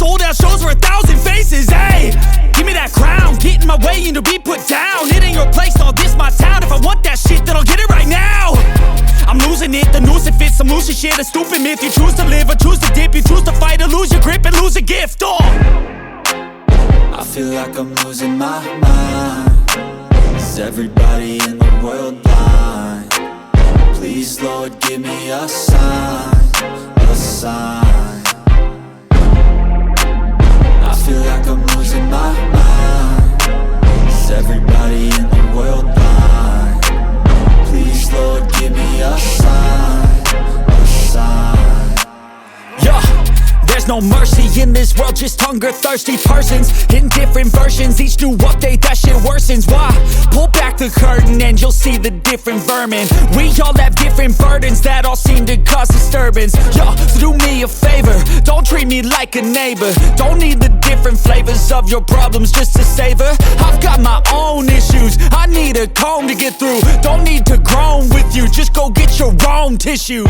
sold out shows for 1,000 faces, ayy. Give me that crown, get in my way and to be put down. It ain't your place, no, this my town. If I want that shit, then I'll get it right now. I'm losing it, the noose it fits, I'm losing shit, a stupid myth. You choose to live or choose to dip, you choose to fight or lose your grip and lose a gift, I feel like I'm losing my mind. Is everybody in the world blind? Please, Lord, give me a sign, a sign. I feel like I'm losing my mind. Is everybody in the world blind? Please, Lord, give me a sign, a sign. Yeah. There's no mercy in this world, just hunger-thirsty persons in different versions. Each new update, that shit worsens. Why? Pull back the curtain and you'll see the different vermin. We all have different burdens that all seem to cause disturbance. Yo, so do me a favor, don't treat me like a neighbor. Don't need the different flavors of your problems just to savor. I've got my own issues, I need a comb to get through. Don't need to groan with you, just go get your own tissue.